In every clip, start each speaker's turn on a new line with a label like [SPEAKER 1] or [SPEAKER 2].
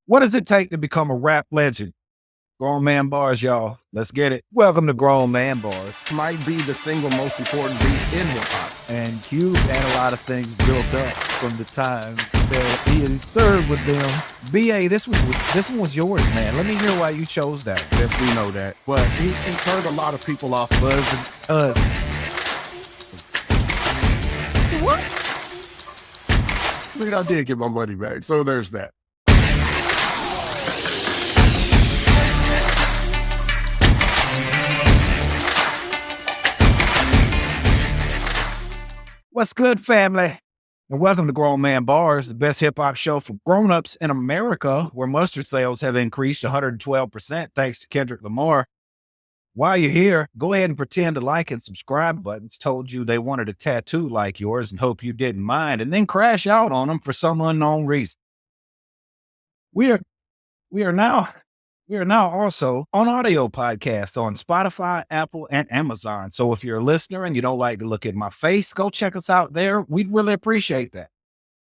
[SPEAKER 1] What does it take to become a rap legend? Grown Man Bars, y'all. Let's get it. Welcome to Grown Man Bars.
[SPEAKER 2] Might be the single most important beat in hip hop.
[SPEAKER 1] And Cube had a lot of things built up from the time that he had served with them. BA, this one was yours, man. Let me hear why you chose that.
[SPEAKER 2] Yes, we know that. But he turned a lot of people off. What? I mean, I did get my money back. So there's that.
[SPEAKER 1] What's good, family? And welcome to Grown Man Bars, the best hip-hop show for grown-ups in America, where mustard sales have increased 112% thanks to Kendrick Lamar. While you're here, go ahead and pretend the like and subscribe buttons told you they wanted a tattoo like yours and hope you didn't mind, and then crash out on them for some unknown reason. We are now also on audio podcasts on Spotify, Apple, and Amazon. So if you're a listener and you don't like to look at my face, go check us out there. We'd really appreciate that.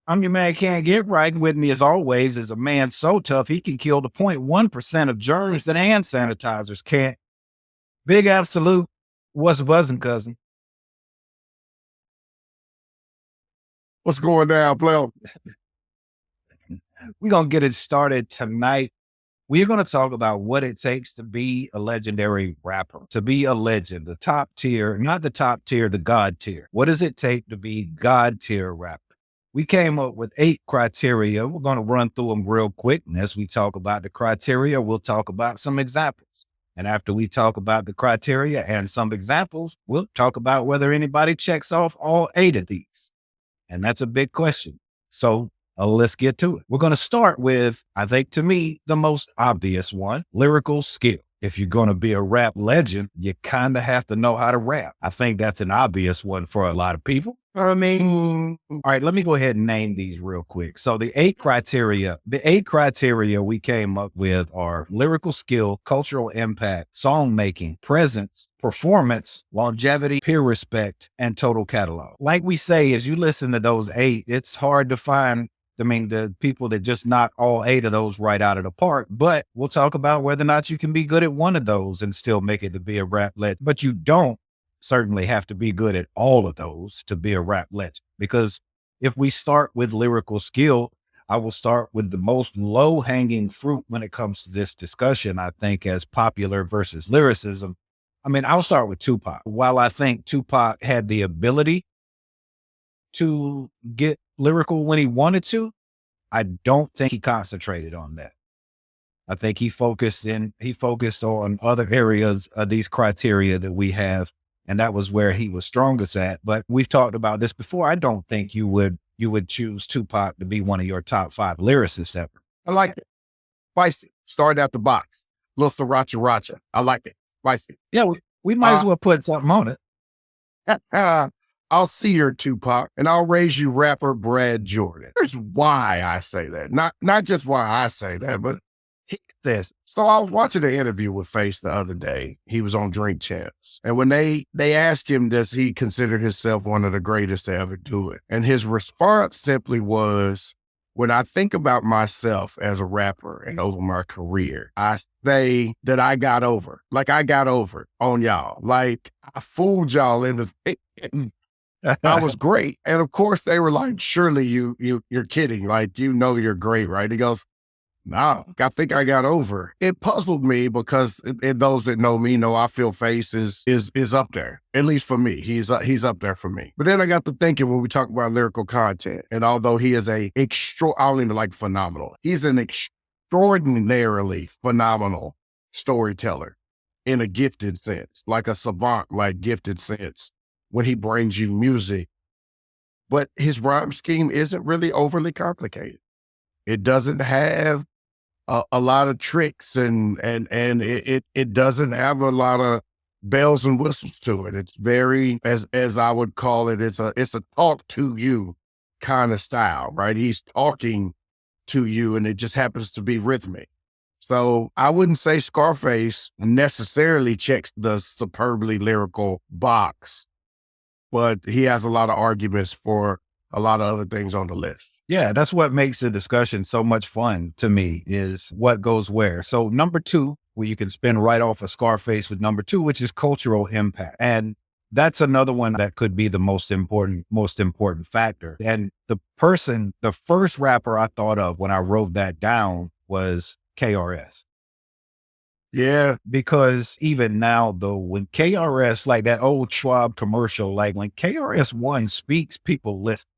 [SPEAKER 1] I'm your man, Can't Get Right. And with me, as always, is a man so tough he can kill the 0.1% of germs that hand sanitizers can't. Big Absolute. What's buzzing, cousin?
[SPEAKER 2] What's going down, player?
[SPEAKER 1] We're going to get it started tonight. We're going to talk about what it takes to be a legendary rapper, to be a legend, the top tier, not the top tier, the God tier. What does it take to be God tier rapper? We came up with 8 criteria. We're going to run through them real quick. And as we talk about the criteria, we'll talk about some examples. And after we talk about the criteria and some examples, we'll talk about whether anybody checks off all 8 of these. And that's a big question. So let's get to it. We're going to start with, I think to me, the most obvious one, lyrical skill. If you're going to be a rap legend, you kind of have to know how to rap. I think that's an obvious one for a lot of people.
[SPEAKER 2] I mean,
[SPEAKER 1] all right, let me go ahead and name these real quick. So the 8 criteria we came up with are lyrical skill, cultural impact, song making, presence, performance, longevity, peer respect, and total catalog. Like we say, as you listen to those 8, it's hard to find the people that just knock all 8 of those right out of the park. But we'll talk about whether or not you can be good at one of those and still make it to be a rap legend. But you don't certainly have to be good at all of those to be a rap legend. Because if we start with lyrical skill, I will start with the most low-hanging fruit when it comes to this discussion, I think, as popular versus lyricism. I'll start with Tupac. While I think Tupac had the ability to get lyrical when he wanted to, I don't think he concentrated on that. I think he focused on other areas of these criteria that we have, and that was where he was strongest at. But we've talked about this before. I don't think you would choose Tupac to be one of your top 5 lyricists ever.
[SPEAKER 2] I like it. Spicy. Started out the box. Little sriracha racha. I like it. Spicy.
[SPEAKER 1] Yeah, we might as well put something on it.
[SPEAKER 2] I'll see your Tupac and I'll raise you rapper Brad Jordan. Here's why I say that. Not just why I say that, but he says. So I was watching an interview with Face the other day. He was on Drink Champs. And when they asked him, does he consider himself one of the greatest to ever do it? And his response simply was, when I think about myself as a rapper and over my career, I say that I got over. Like I got over on y'all. Like I fooled y'all into thinking I was great. And of course they were like, surely you're kidding. Like, you're great, right? He goes, no, I think I got over. It puzzled me because those that know me know I feel Face is up there. At least for me, he's up there for me. But then I got to thinking when we talk about lyrical content, and although he is I don't even like phenomenal, he's an extraordinarily phenomenal storyteller in a gifted sense, like a savant, like gifted sense when he brings you music. But his rhyme scheme isn't really overly complicated. It doesn't have a lot of tricks and it doesn't have a lot of bells and whistles to it. It's very, as I would call it, it's a talk to you kind of style, right? He's talking to you and it just happens to be rhythmic. So I wouldn't say Scarface necessarily checks the superbly lyrical box, but he has a lot of arguments for a lot of other things on the list.
[SPEAKER 1] Yeah, that's what makes the discussion so much fun to me is what goes where. So number two, where you can spin right off of Scarface with number two, which is cultural impact. And that's another one that could be the most important factor. And the first rapper I thought of when I wrote that down was KRS.
[SPEAKER 2] Yeah,
[SPEAKER 1] Because even now, though, when KRS, like that old Schwab commercial, like when KRS-One speaks, people listen.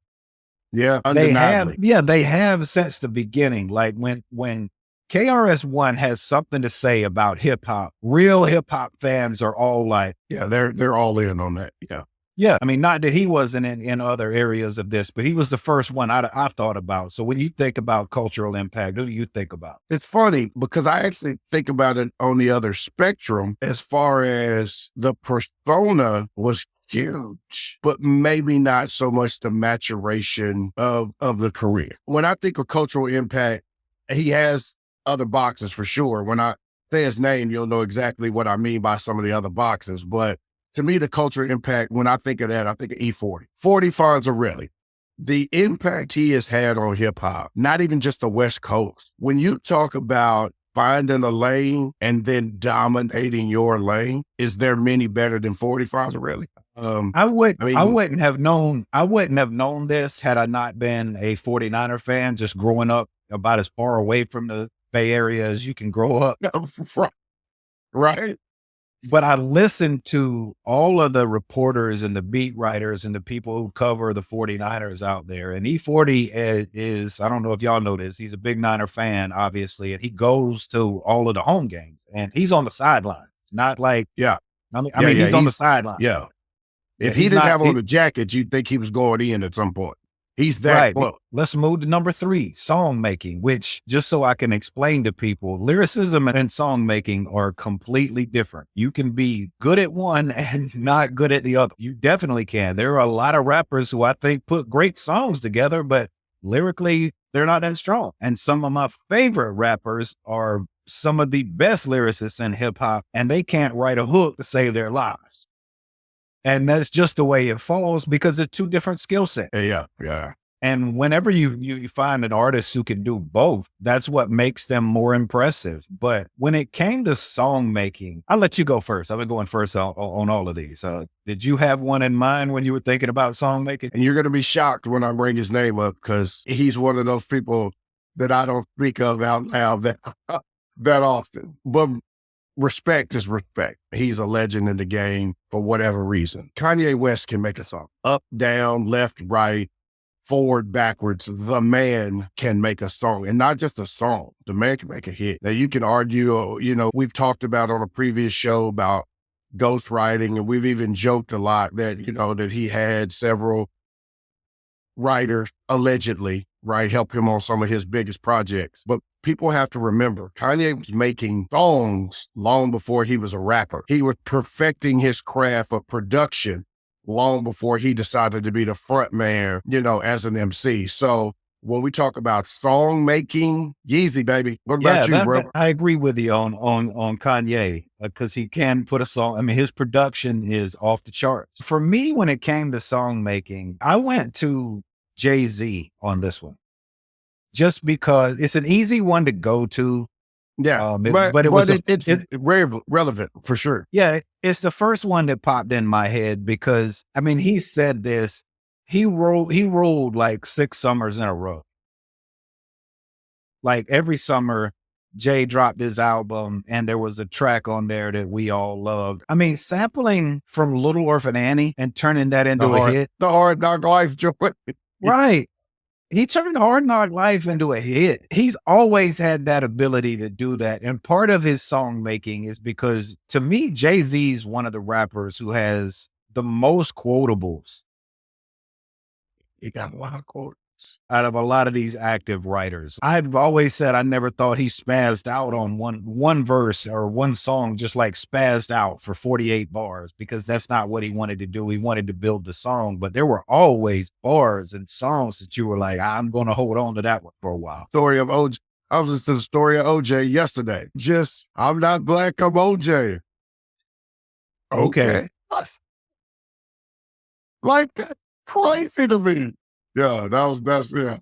[SPEAKER 2] yeah, undeniably.
[SPEAKER 1] They have since the beginning. Like when KRS-One has something to say about hip hop, real hip hop fans are all like,
[SPEAKER 2] Yeah, they're all in on that. Yeah.
[SPEAKER 1] yeah. I mean, not that he wasn't in other areas of this, but he was the first one I thought about. So when you think about cultural impact, who do you think about?
[SPEAKER 2] It's funny because I actually think about it on the other spectrum as far as the persona was huge, but maybe not so much the maturation of the career. When I think of cultural impact, he has other boxes for sure. When I say his name, you'll know exactly what I mean by some of the other boxes. But to me, the cultural impact, when I think of that, I think of E40. 40 Fonzarelli. The impact he has had on hip hop, not even just the West Coast. When you talk about finding a lane and then dominating your lane, is there many better than 40 Fonzarelli?
[SPEAKER 1] I
[SPEAKER 2] mean,
[SPEAKER 1] wouldn't have known this had I not been a 49er fan, just growing up about as far away from the Bay Area as you can grow up.
[SPEAKER 2] right?
[SPEAKER 1] But I listened to all of the reporters and the beat writers and the people who cover the 49ers out there. And E40 is, I don't know if y'all know this, he's a big Niner fan, obviously, and he goes to all of the home games and he's on the sidelines. Not like,
[SPEAKER 2] Yeah.
[SPEAKER 1] I mean, he's on the sideline.
[SPEAKER 2] Yeah.
[SPEAKER 1] Yeah,
[SPEAKER 2] If he
[SPEAKER 1] he's
[SPEAKER 2] didn't
[SPEAKER 1] not,
[SPEAKER 2] have on the jacket, you'd think he was going in at some point. He's that
[SPEAKER 1] right.
[SPEAKER 2] close.
[SPEAKER 1] Let's move to number three, song making, which just so I can explain to people, lyricism and song making are completely different. You can be good at one and not good at the other. You definitely can. There are a lot of rappers who I think put great songs together, but lyrically, they're not that strong. And some of my favorite rappers are some of the best lyricists in hip hop, and they can't write a hook to save their lives. And that's just the way it falls because it's two different skill sets.
[SPEAKER 2] Yeah. Yeah.
[SPEAKER 1] And whenever you find an artist who can do both, that's what makes them more impressive. But when it came to song making, I'll let you go first. I've been going first on all of these. Did you have one in mind when you were thinking about song making?
[SPEAKER 2] And you're going to be shocked when I bring his name up because he's one of those people that I don't speak of out loud that often. But respect is respect. He's a legend in the game for whatever reason. Kanye West can make a song up, down, left, right, forward, backwards. The man can make a song, and not just a song. The man can make a hit. Now you can argue, we've talked about on a previous show about ghostwriting, and we've even joked a lot that, that he had several writers allegedly, right, help him on some of his biggest projects. But people have to remember, Kanye was making songs long before he was a rapper. He was perfecting his craft of production long before he decided to be the front man, as an MC. So when we talk about song making, Yeezy, baby. What about you, bro?
[SPEAKER 1] I agree with you on Kanye because he can put a song. I mean, his production is off the charts. For me, when it came to song making, I went to Jay-Z on this one, just because it's an easy one to go to.
[SPEAKER 2] Yeah,
[SPEAKER 1] but it's
[SPEAKER 2] very relevant for sure.
[SPEAKER 1] Yeah, it's the first one that popped in my head because I mean, he said this. He rolled like 6 summers in a row. Like every summer, Jay dropped his album and there was a track on there that we all loved. I mean, sampling from Little Orphan Annie and turning that into a hit.
[SPEAKER 2] The Hard Knock Life joint.
[SPEAKER 1] Right. He turned Hard Knock Life into a hit. He's always had that ability to do that. And part of his song making is because to me, Jay-Z's one of the rappers who has the most quotables.
[SPEAKER 2] He got a lot of quotes
[SPEAKER 1] out of a lot of these active writers. I've always said I never thought he spazzed out on one verse or one song, just like spazzed out for 48 bars, because that's not what he wanted to do. He wanted to build the song, but there were always bars and songs that you were like, I'm going to hold on to that one for a while.
[SPEAKER 2] Story of OJ. I was listening to the story of OJ yesterday. Just, I'm not black, I'm OJ.
[SPEAKER 1] Okay.
[SPEAKER 2] Like, that's crazy to me. Yeah, that's yeah,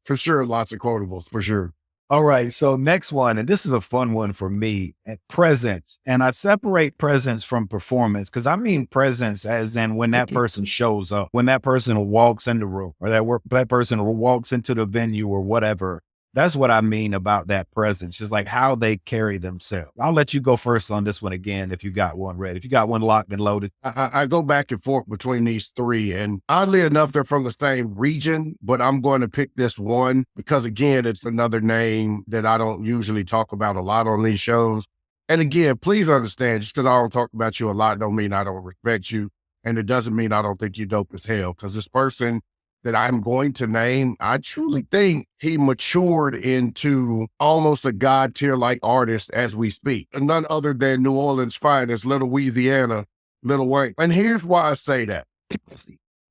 [SPEAKER 2] for sure. Lots of quotables for sure.
[SPEAKER 1] All right. So next one, and this is a fun one for me, presence. And I separate presence from performance because I mean presence as in when that person shows up, when that person walks in the room or that person walks into the venue or whatever. That's what I mean about that presence, just like how they carry themselves. I'll let you go first on this one again if you got one ready. If you got one locked and loaded.
[SPEAKER 2] I go back and forth between these three, and oddly enough, they're from the same region, but I'm going to pick this one because, again, it's another name that I don't usually talk about a lot on these shows. And again, please understand, just because I don't talk about you a lot don't mean I don't respect you, and it doesn't mean I don't think you're dope as hell, because this person that I'm going to name, I truly think he matured into almost a God tier like artist as we speak. And none other than New Orleans' finest, Little Louisiana, Little Wayne. And here's why I say that.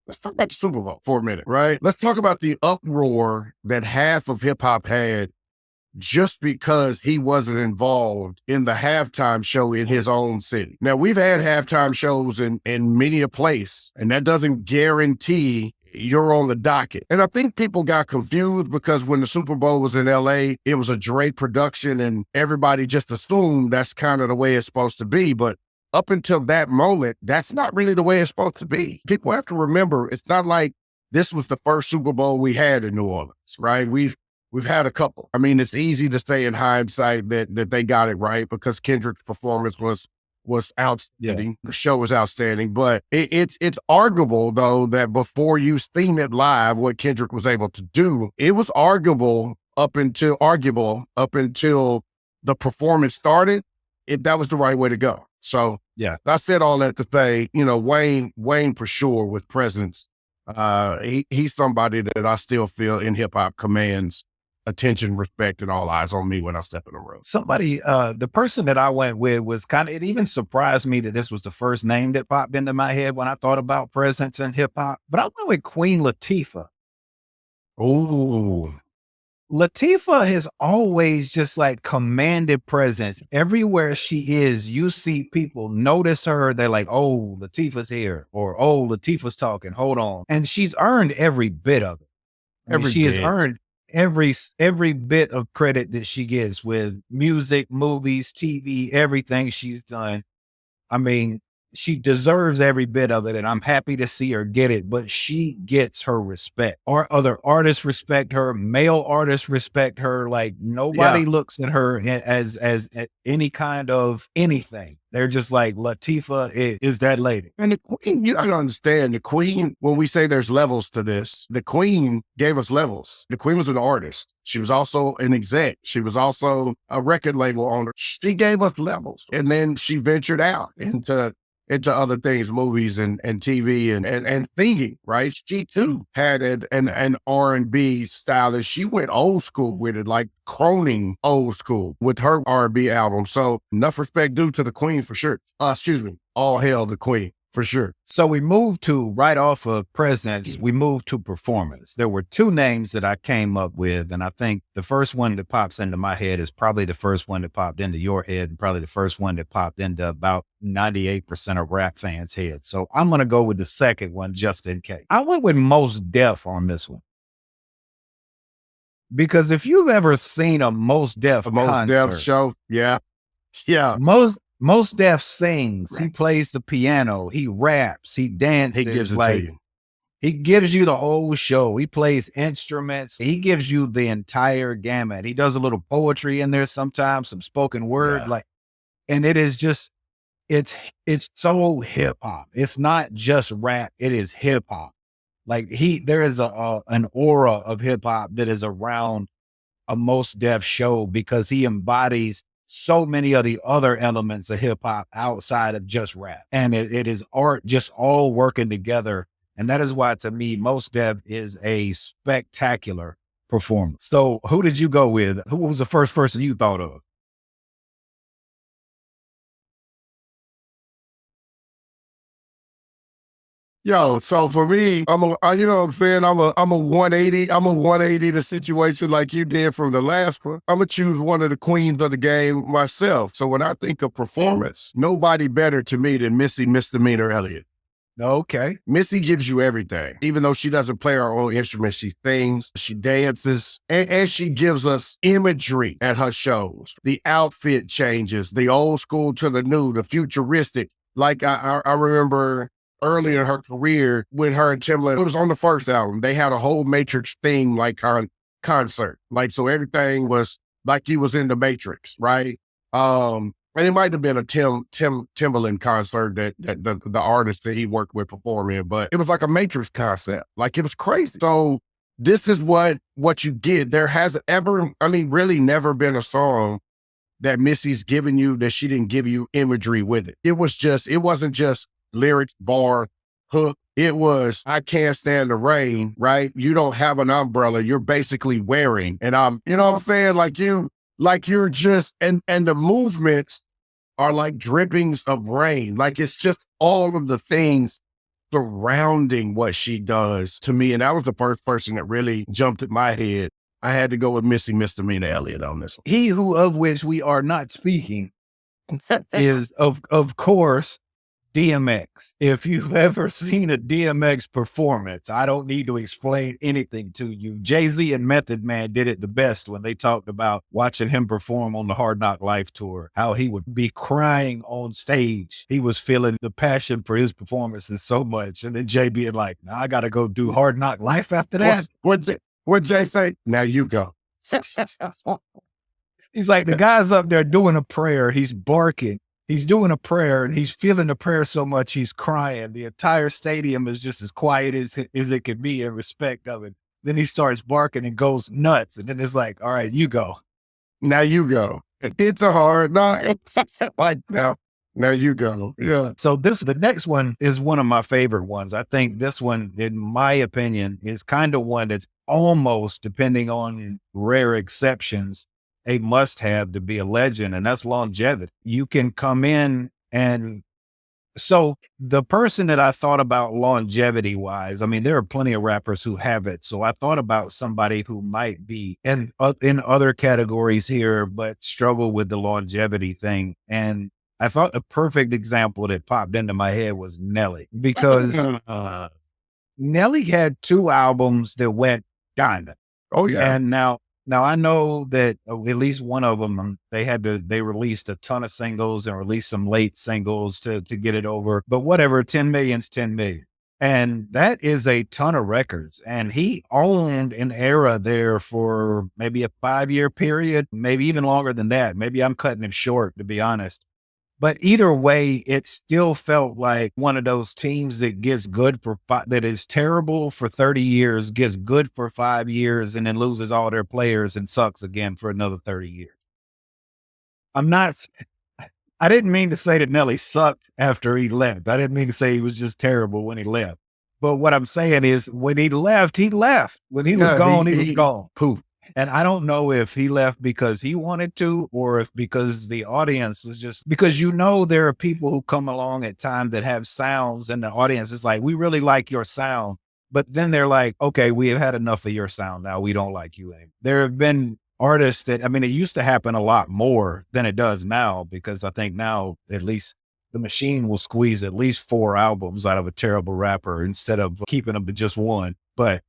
[SPEAKER 2] Let's talk about the Super Bowl for a minute, right? Let's talk about the uproar that half of hip hop had just because he wasn't involved in the halftime show in his own city. Now, we've had halftime shows in many a place, and that doesn't guarantee you're on the docket. And I think people got confused because when the Super Bowl was in LA, it was a Drake production and everybody just assumed that's kind of the way it's supposed to be. But up until that moment, that's not really the way it's supposed to be. People have to remember, it's not like this was the first Super Bowl we had in New Orleans, right? We've had a couple. I mean, it's easy to say in hindsight that they got it right because Kendrick's performance was outstanding. Yeah. The show was outstanding, but it's arguable though that before you seen it live, what Kendrick was able to do, it was arguable up until the performance started. That was the right way to go. So yeah, I said all that to say, Wayne for sure with presence. He's somebody that I still feel in hip hop commands attention, respect, and all eyes on me when I step in the room.
[SPEAKER 1] Somebody, the person that I went with was it even surprised me that this was the first name that popped into my head when I thought about presence in hip hop. But I went with Queen Latifah.
[SPEAKER 2] Ooh.
[SPEAKER 1] Latifah has always just like commanded presence. Everywhere she is, you see people notice her. They're like, oh, Latifah's here, or oh, Latifah's talking. Hold on. And she's earned every bit of it. She has earned every bit of credit that she gets with music, movies, TV, everything she's done. I mean, she deserves every bit of it, and I'm happy to see her get it, but she gets her respect. Or other artists respect her, male artists respect her. Like nobody looks at her as any kind of anything. They're just like, Latifah is that lady.
[SPEAKER 2] And the Queen, you gotta understand, the Queen, when we say there's levels to this, the Queen gave us levels. The Queen was an artist. She was also an exec. She was also a record label owner. She gave us levels. And then she ventured out into other things, movies and TV and singing, right? She too had an R&B style and she went old school with it, like Croning old school with her R&B album. So enough respect due to the Queen for sure. All hail the Queen. For sure.
[SPEAKER 1] So we moved to, right off of presence, we moved to performance. There were two names that I came up with, and I think the first one that pops into my head is probably the first one that popped into your head, and probably the first one that popped into about 98% of rap fans' heads. So I'm going to go with the second one just in case. I went with Mos Def on this one. Because if you've ever seen a Mos Def
[SPEAKER 2] show, yeah.
[SPEAKER 1] Mos Def sings, he plays the piano, he raps, he dances.
[SPEAKER 2] He gives it to you.
[SPEAKER 1] He gives you the whole show. He plays instruments. He gives you the entire gamut. He does a little poetry in there sometimes, some spoken word, and it is just, it's so hip hop. It's not just rap. It is hip hop. Like there is an aura of hip hop that is around a Mos Def show because he embodies so many of the other elements of hip hop outside of just rap. And it is art just all working together. And that is why, to me, Mos Def is a spectacular performance. So who did you go with? Who was the first person you thought of?
[SPEAKER 2] Yo, so for me, you know what I'm saying? I'm a 180. I'm a 180 the situation like you did from the last one. I'm gonna choose one of the queens of the game myself. So when I think of performance, nobody better to me than Missy Misdemeanor Elliott.
[SPEAKER 1] Okay.
[SPEAKER 2] Missy gives you everything. Even though she doesn't play her own instrument, she sings, she dances, and she gives us imagery at her shows. The outfit changes, the old school to the new, the futuristic. Like I remember early in her career with her and Timbaland, it was on the first album. They had a whole Matrix theme like concert. Like, so everything was like you was in the Matrix, right? And it might have been a Timbaland concert that the artist that he worked with performed in, but it was like a Matrix concept. Like, it was crazy. So this is what you get. There hasn't ever, I mean, really never been a song that Missy's given you that she didn't give you imagery with it. It wasn't just lyrics, bar, hook. It was, I can't stand the rain, right? You don't have an umbrella. You're basically wearing, and you know what I'm saying? Like you're just, and the movements are like drippings of rain. Like, it's just all of the things surrounding what she does to me. And that was the first person that really jumped at my head. I had to go with Missy Misdemeanor Elliott on this one.
[SPEAKER 1] He who of which we are not speaking is of course DMX. If you've ever seen a DMX performance, I don't need to explain anything to you. Jay-Z and Method Man did it the best when they talked about watching him perform on the Hard Knock Life tour, how he would be crying on stage. He was feeling the passion for his performances so much. And then Jay being like, nah, I got to go do Hard Knock Life after that.
[SPEAKER 2] What Jay say? Now you go.
[SPEAKER 1] He's like, the guy's up there doing a prayer. He's barking. He's doing a prayer and he's feeling the prayer so much he's crying. The entire stadium is just as quiet as it could be in respect of it. Then he starts barking and goes nuts. And then it's like, all right, you go.
[SPEAKER 2] Now you go. It's a hard knock. Like, now you go. Yeah.
[SPEAKER 1] So the next one is one of my favorite ones. I think this one, in my opinion, is kind of one that's almost, depending on rare exceptions, a must-have to be a legend, and that's Longevity. You can come in, and so the person that I thought about longevity-wise, I mean, there are plenty of rappers who have it, so I thought about somebody who might be in other categories here, but struggle with the longevity thing. And I thought a perfect example that popped into my head was Nelly, because Nelly had 2 albums that went diamond.
[SPEAKER 2] Oh, yeah.
[SPEAKER 1] And now I know that at least one of them, they released a ton of singles and released some late singles to get it over. But whatever, 10 million's 10 million. And that is a ton of records. And he owned an era there for maybe a 5-year period, maybe even longer than that. Maybe I'm cutting it short, to be honest. But either way, it still felt like one of those teams that gets good that is terrible for 30 years, gets good for 5 years, and then loses all their players and sucks again for another 30 years. I didn't mean to say that Nelly sucked after he left. I didn't mean to say he was just terrible when he left. But what I'm saying is, when he left, he left. When he was gone, he was gone. Poof. And I don't know if he left because he wanted to, or if because the audience was just, because there are people who come along at times that have sounds and the audience is like, we really like your sound. But then they're like, okay, we have had enough of your sound now. We don't like you anymore. There have been artists that, I mean, it used to happen a lot more than it does now, because I think now at least the machine will squeeze at least 4 albums out of a terrible rapper instead of keeping them to just one. But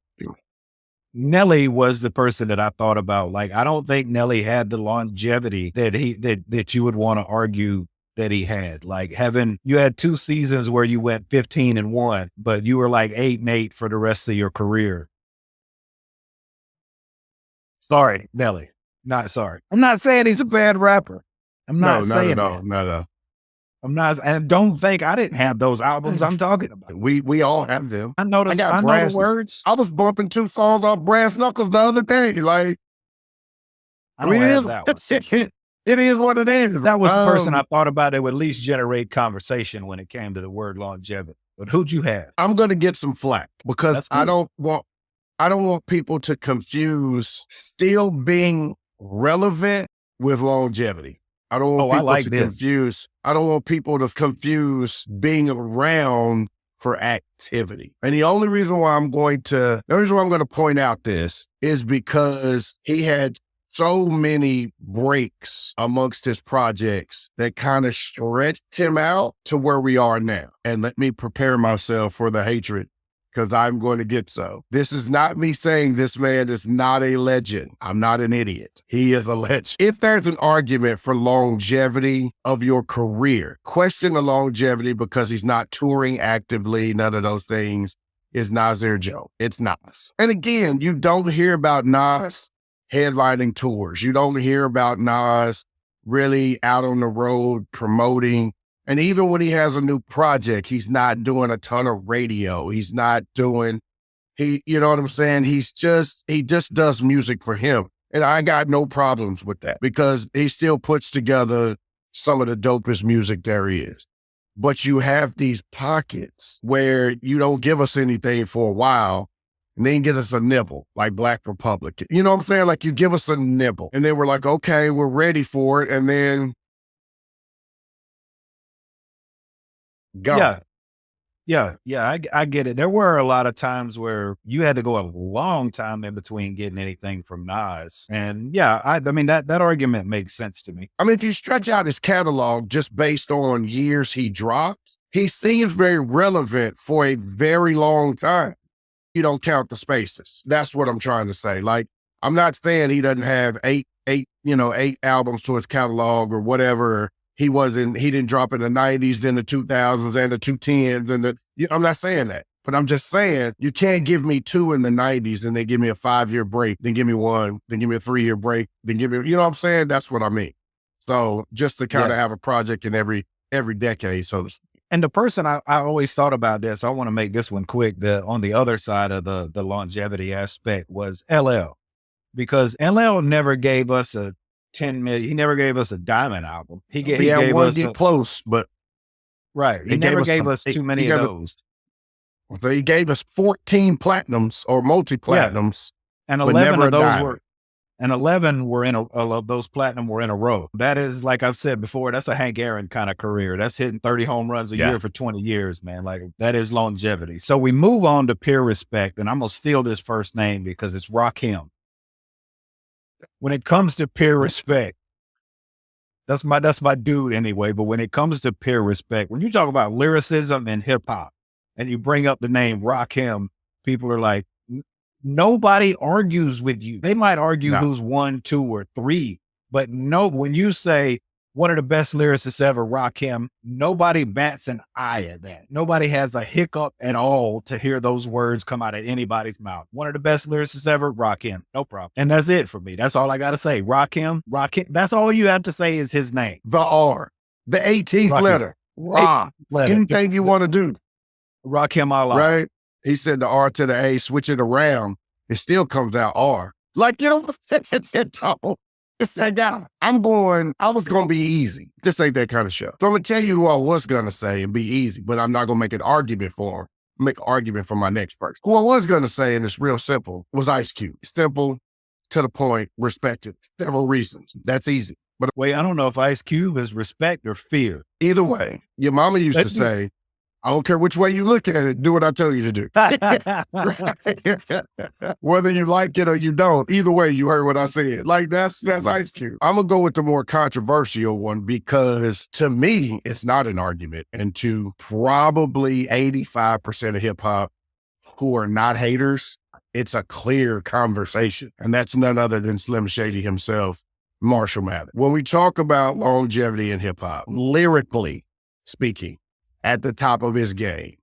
[SPEAKER 1] Nelly was the person that I thought about. Like, I don't think Nelly had the longevity that you would want to argue that he had. Like, you had 2 seasons where you went 15-1, but you were like 8-8 for the rest of your career. Sorry, Nelly. Not sorry. I'm not saying he's a bad rapper. I'm not saying that.
[SPEAKER 2] No.
[SPEAKER 1] I'm not, and don't think I didn't have those albums I'm talking about.
[SPEAKER 2] We all have them.
[SPEAKER 1] I know the words.
[SPEAKER 2] I was bumping 2 songs off Brass Knuckles the other day. Like,
[SPEAKER 1] I don't have that one.
[SPEAKER 2] It is what it is.
[SPEAKER 1] That was the person I thought about that would at least generate conversation when it came to the word longevity. But who'd you have?
[SPEAKER 2] I'm going to get some flack because I don't want people to confuse still being relevant with longevity. I don't want people to confuse being around for activity. And the only reason why I'm going to point out this is because he had so many breaks amongst his projects that kind of stretched him out to where we are now. And let me prepare myself for the hatred, because I'm going to get so. This is not me saying this man is not a legend. I'm not an idiot. He is a legend. If there's an argument for longevity of your career, question the longevity because he's not touring actively, none of those things, is Nasir Joe. It's Nas. And again, you don't hear about Nas headlining tours. You don't hear about Nas really out on the road promoting. And even when he has a new project, he's not doing a ton of radio. He's not doing, you know what I'm saying? He just does music for him. And I got no problems with that because he still puts together some of the dopest music there is. But you have these pockets where you don't give us anything for a while and then give us a nibble, like Black Republic. You know what I'm saying? Like you give us a nibble and then we're like, okay, we're ready for it. And then gone.
[SPEAKER 1] Yeah. I get it. There were a lot of times where you had to go a long time in between getting anything from Nas. And yeah, I mean, that argument makes sense to me.
[SPEAKER 2] I mean, if you stretch out his catalog just based on years he dropped, he seems very relevant for a very long time. You don't count the spaces. That's what I'm trying to say. Like, I'm not saying he doesn't have eight albums to his catalog or whatever. He didn't drop in the 90s, then the 2000s and the 2010s. I'm not saying that, but I'm just saying you can't give me 2 in the 90s and then give me a 5-year break, then give me 1, then give me a 3-year break, then give me, you know what I'm saying? That's what I mean. So just to kind of have a project in every decade. So,
[SPEAKER 1] and the person I always thought about this, I want to make this one quick, on the other side of the longevity aspect was LL, because LL never gave us a 10 million. He never gave us a diamond album. He gave
[SPEAKER 2] one
[SPEAKER 1] us
[SPEAKER 2] get close, but
[SPEAKER 1] right. He never gave us too many of those.
[SPEAKER 2] So he gave us 14 platinums or multi-platinums.
[SPEAKER 1] And 11 of those were, and 11 were of those platinum were in a row. That is, like I've said before, that's a Hank Aaron kind of career. That's hitting 30 home runs a year for 20 years, man. Like that is longevity. So we move on to Pure Respect, and I'm going to steal this first name because it's Rakim. When it comes to Pure Respect, that's my dude anyway. But when it comes to Pure Respect, when you talk about lyricism and hip hop and you bring up the name Rakim, people are like, nobody argues with you. They might argue who's 1, 2, or 3, but when you say one of the best lyricists ever, Rakim, nobody bats an eye at that. Nobody has a hiccup at all to hear those words come out of anybody's mouth. One of the best lyricists ever, Rakim, no problem. And that's it for me. That's all I got to say. Rakim. That's all you have to say is his name.
[SPEAKER 2] The R, the 18th letter, Ra. Anything you want to do.
[SPEAKER 1] Rakim Allah.
[SPEAKER 2] Right? He said the R to the A, switch it around. It still comes out R. Like, you know, it's that guy. I was going to be easy. This ain't that kind of show. So I'm going to tell you who I was going to say and be easy, but I'm not going to make an argument for him. Make an argument for my next person. Who I was going to say, and it's real simple, was Ice Cube. Simple, to the point, respected. Several reasons. That's easy. But
[SPEAKER 1] wait, I don't know if Ice Cube is respect or fear.
[SPEAKER 2] Either way, your mama used to say, I don't care which way you look at it, do what I tell you to do. Whether you like it or you don't, either way, you heard what I said. Like, that's Ice Cube. I'm going to go with the more controversial one because to me, it's not an argument. And to probably 85% of hip hop who are not haters, it's a clear conversation. And that's none other than Slim Shady himself, Marshall Mathers. When we talk about longevity in hip hop, lyrically speaking, at the top of his game,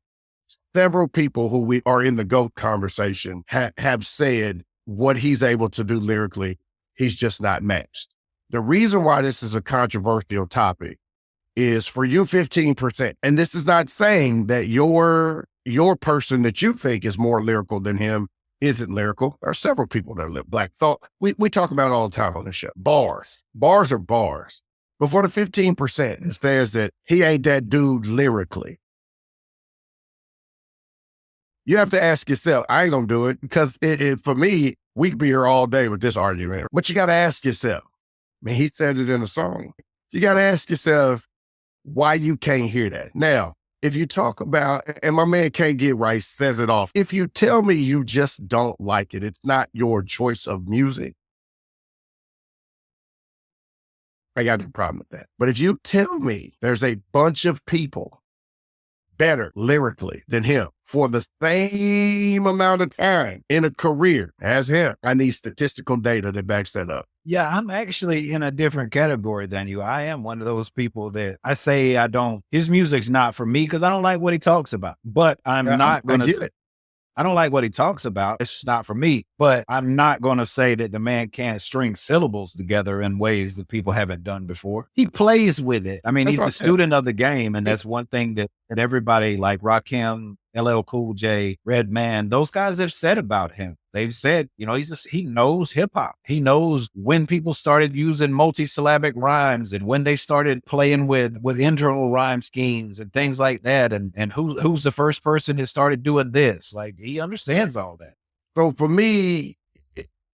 [SPEAKER 2] several people who we are in the GOAT conversation have said what he's able to do lyrically, he's just not matched. The reason why this is a controversial topic is for you 15%. And this is not saying that your person that you think is more lyrical than him isn't lyrical. There are several people that live Black Thought. We talk about it all the time on this show. Bars are bars. But for the 15%, it says that he ain't that dude lyrically. You have to ask yourself, I ain't gonna do it because for me, we could be here all day with this argument. But you got to ask yourself, I mean, he said it in a song. You got to ask yourself why you can't hear that. Now, if you talk about, and my man Can't Get Right says it off, if you tell me you just don't like it, it's not your choice of music, I got no problem with that. But if you tell me there's a bunch of people better lyrically than him for the same amount of time in a career as him, I need statistical data that backs that up.
[SPEAKER 1] Yeah, I'm actually in a different category than you. I am one of those people that I say his music's not for me because I don't like what he talks about. But I'm not
[SPEAKER 2] I
[SPEAKER 1] going
[SPEAKER 2] get
[SPEAKER 1] to
[SPEAKER 2] it.
[SPEAKER 1] I don't like what he talks about. It's just not for me. But I'm not going to say that the man can't string syllables together in ways that people haven't done before. He plays with it. I mean,
[SPEAKER 2] That's
[SPEAKER 1] he's
[SPEAKER 2] what
[SPEAKER 1] a
[SPEAKER 2] I said.
[SPEAKER 1] student of the game. And that's one thing that everybody like Rakim, LL Cool J, Redman, those guys have said about him. They've said, he knows hip hop. He knows when people started using multisyllabic rhymes and when they started playing with internal rhyme schemes and things like that. And who's the first person that started doing this? Like, he understands all that.
[SPEAKER 2] So for me,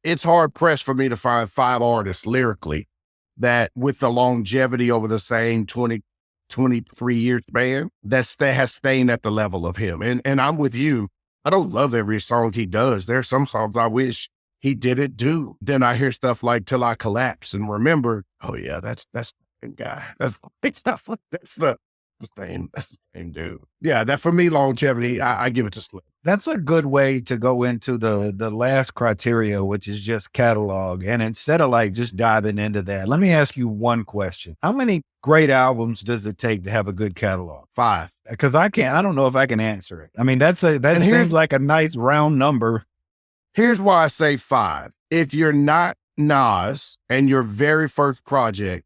[SPEAKER 2] it's hard pressed for me to find 5 artists lyrically that with the longevity over the same 23 years span that has stayed at the level of him. And I'm with you. I don't love every song he does. There's some songs I wish he didn't do. Then I hear stuff like Till I Collapse and remember, oh yeah, that's the guy. That's the same dude. Yeah, that for me, longevity, I give it to Slim.
[SPEAKER 1] That's a good way to go into the last criteria, which is just catalog. And instead of like just diving into that, let me ask you one question. How many great albums does it take to have a good catalog?
[SPEAKER 2] 5.
[SPEAKER 1] Because I don't know if I can answer it. I mean, that seems like a nice round number.
[SPEAKER 2] Here's why I say 5. If you're not Nas and your very first project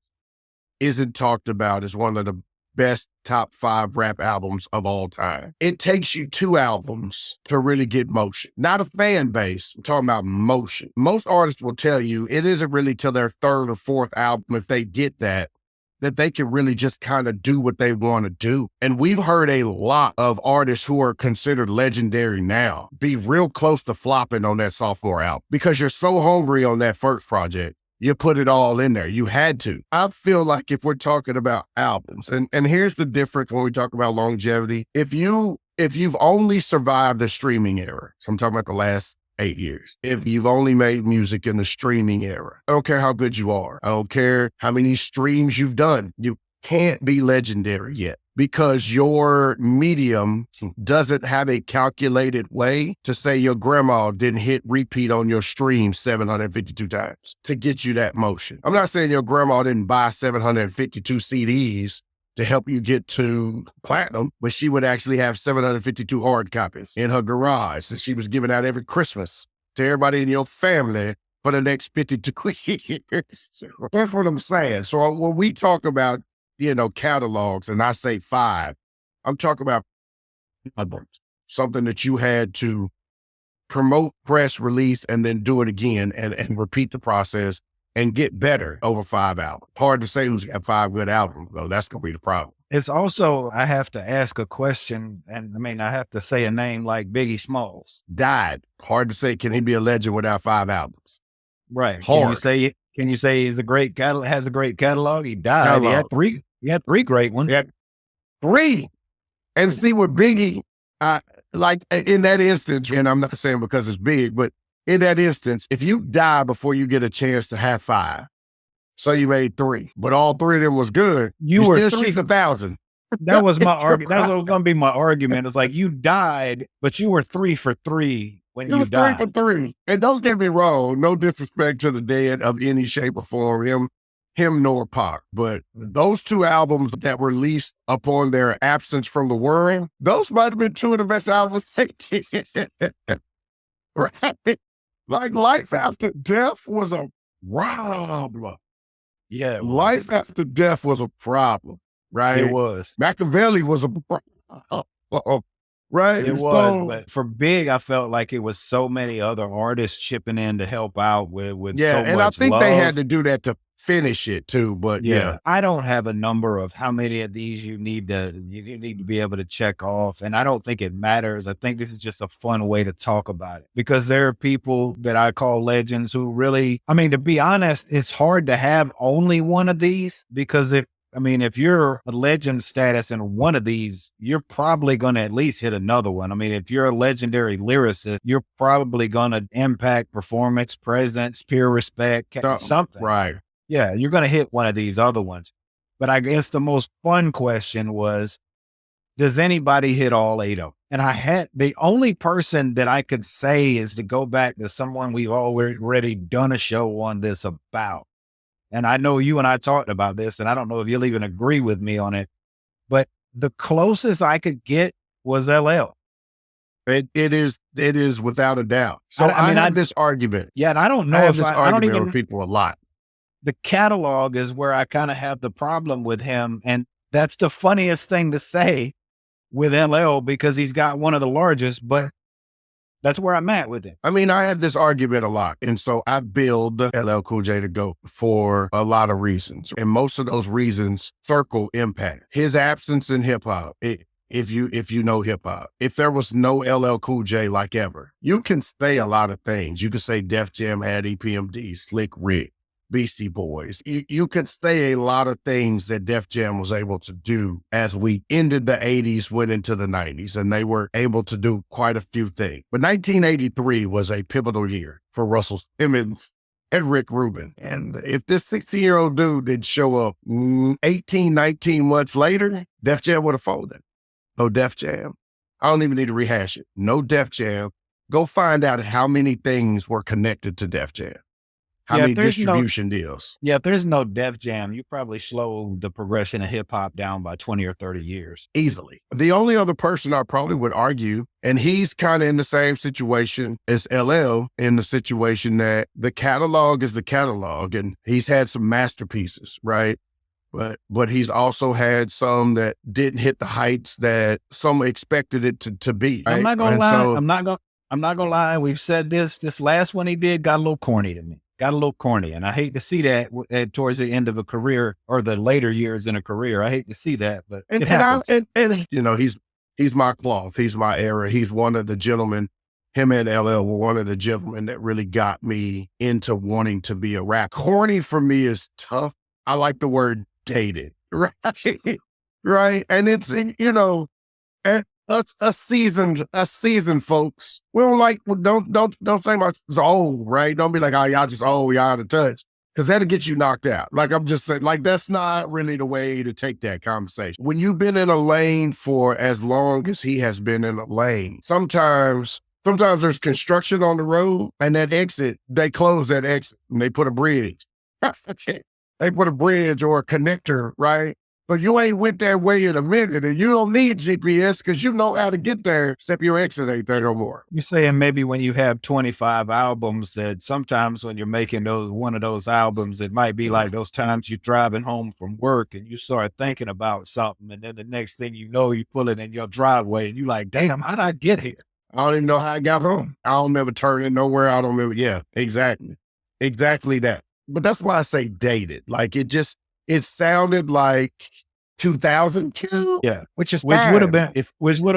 [SPEAKER 2] isn't talked about as one of the best top 5 rap albums of all time, it takes you 2 albums to really get motion. Not a fan base. I'm talking about motion. Most artists will tell you it isn't really till their 3rd or 4th album, if they get that they can really just kind of do what they want to do. And we've heard a lot of artists who are considered legendary now be real close to flopping on that sophomore album because you're so hungry on that first project. You put it all in there. You had to. I feel like if we're talking about albums, and here's the difference when we talk about longevity. If you've only survived the streaming era, so I'm talking about the last 8 years. If you've only made music in the streaming era, I don't care how good you are. I don't care how many streams you've done. You can't be legendary yet because your medium doesn't have a calculated way to say your grandma didn't hit repeat on your stream 752 times to get you that motion. I'm not saying your grandma didn't buy 752 CDs to help you get to platinum, but she would actually have 752 hard copies in her garage that she was giving out every Christmas to everybody in your family for the next 52 years. That's what I'm saying. So when we talk about, catalogs, and I say 5, I'm talking about something that you had to promote, press, release, and then do it again and repeat the process and get better over 5 albums. Hard to say who's got 5 good albums, though. That's going to be the problem.
[SPEAKER 1] It's also, I have to ask a question, and I have to say a name like Biggie Smalls.
[SPEAKER 2] Died. Hard to say, can he be a legend without 5 albums?
[SPEAKER 1] Right.
[SPEAKER 2] Hard.
[SPEAKER 1] Can you say he's has a great catalog? He died. He had 3 great ones.
[SPEAKER 2] He had 3. And see what Biggie, like in that instance, and I'm not saying because it's big, but in that instance, if you die before you get a chance to have 5, so you made 3, but all 3 of them was good, you were still shooting 1,000.
[SPEAKER 1] That was my argument. That was going to be my argument. It's like you died, but you were 3 for 3 when you died.
[SPEAKER 2] 3 for 3. And don't get me wrong, no disrespect to the dead of any shape or form, him nor Pac. But those 2 albums that were released upon their absence from the world, those might have been 2 of the best albums. Right? Like Life After Death was a problem.
[SPEAKER 1] Yeah.
[SPEAKER 2] Life After Death was a problem, right?
[SPEAKER 1] It was.
[SPEAKER 2] Machiavelli was a problem. Right?
[SPEAKER 1] It was, but for Big, I felt like it was so many other artists chipping in to help out with so much love.
[SPEAKER 2] And I think they had to do that to finish it too, but yeah.
[SPEAKER 1] I don't have a number of how many of these you need to be able to check off, and I don't think it matters. I think this is just a fun way to talk about it because there are people that I call legends who really, to be honest, it's hard to have only one of these because if you're a legend status in one of these, you're probably going to at least hit another one. If you're a legendary lyricist, you're probably going to impact performance, presence, peer respect, something.
[SPEAKER 2] Right.
[SPEAKER 1] Yeah, you're going to hit one of these other ones. But I guess the most fun question was, does anybody hit all 8 of them? And I had the only person that I could say is to go back to someone we've already done a show on this about. And I know you and I talked about this, and I don't know if you'll even agree with me on it, but the closest I could get was LL.
[SPEAKER 2] It is without a doubt. So I
[SPEAKER 1] mean,
[SPEAKER 2] have this argument.
[SPEAKER 1] Yeah, and I don't
[SPEAKER 2] I
[SPEAKER 1] know
[SPEAKER 2] have
[SPEAKER 1] if
[SPEAKER 2] this
[SPEAKER 1] I don't
[SPEAKER 2] argument
[SPEAKER 1] even
[SPEAKER 2] with people a lot.
[SPEAKER 1] the catalog is where I kind of have the problem with him. And that's the funniest thing to say with LL because he's got one of the largest, but that's where I'm at with him.
[SPEAKER 2] I mean, I have this argument a lot. And so I build LL Cool J to go for a lot of reasons. And most of those reasons circle impact. His absence in hip hop. If you know hip hop, if there was no LL Cool J like ever, you can say a lot of things. You could say Def Jam had EPMD, Slick Rick, Beastie Boys. You could say a lot of things that Def Jam was able to do as we ended the 80s, went into the 90s, and they were able to do quite a few things. But 1983 was a pivotal year for Russell Simmons and Rick Rubin. And if this 60-year-old dude did show up 18, 19 months later, Def Jam would have folded. No Def Jam. I don't even need to rehash it. No Def Jam. Go find out how many things were connected to Def Jam. How many distribution deals?
[SPEAKER 1] Yeah, if there's no Def Jam, you probably slow the progression of hip hop down by 20 or 30 years.
[SPEAKER 2] Easily. The only other person I probably would argue, and he's kind of in the same situation as LL, in the situation that the catalog is the catalog, and he's had some masterpieces, right? But he's also had some that didn't hit the heights that some expected it to be. Right?
[SPEAKER 1] I'm not gonna lie. I'm not gonna lie. We've said this last one he did got a little corny to me. Got a little corny, and I hate to see that towards the end of a career or the later years in a career. I hate to see that, but it happens.
[SPEAKER 2] And you know, he's my cloth. He's my era. He's one of the gentlemen. Him and LL were one of the gentlemen that really got me into wanting to be a rap. Corny for me is tough. I like the word dated, right? Right, and it's, you know, a seasoned folks. We don't like, don't say much it's old, right? Don't be like, oh, y'all just old, y'all out of touch, because that'll get you knocked out. Like I'm just saying, like that's not really the way to take that conversation. When you've been in a lane for as long as he has been in a lane, sometimes there's construction on the road, and that exit, they close that exit and they put a bridge. They put a bridge or a connector, right? But you ain't went that way in a minute, and you don't need GPS because you know how to get there, except your exit ain't there no more.
[SPEAKER 1] You're saying maybe when you have 25 albums that sometimes when you're making one of those albums, it might be like those times you're driving home from work and you start thinking about something, and then the next thing you know, you pull it in your driveway and you're like, damn, how'd I get here?
[SPEAKER 2] I don't even know how I got home. I don't remember turning nowhere. I don't remember. Yeah, exactly. Exactly that. But that's why I say dated. Like it sounded like 2002.
[SPEAKER 1] Yeah,
[SPEAKER 2] which
[SPEAKER 1] would have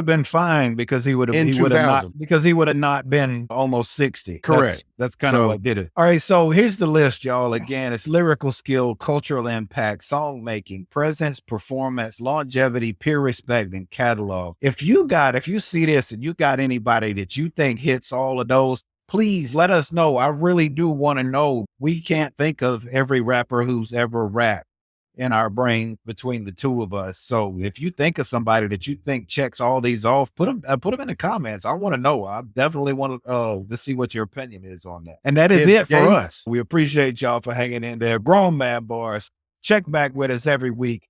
[SPEAKER 1] been fine because he would have not been almost 60.
[SPEAKER 2] Correct.
[SPEAKER 1] That's kind of what did it. All right, so here's the list, y'all. Again, it's lyrical skill, cultural impact, song making, presence, performance, longevity, peer respect, and catalog. If you see this and you got anybody that you think hits all of those, please let us know. I really do want to know. We can't think of every rapper who's ever rapped in our brain between the two of us. So if you think of somebody that you think checks all these off, put them in the comments. I want to know. I definitely want to see what your opinion is on that. And that is it for us. We appreciate y'all for hanging in there. Grown Man Bars. Check back with us every week.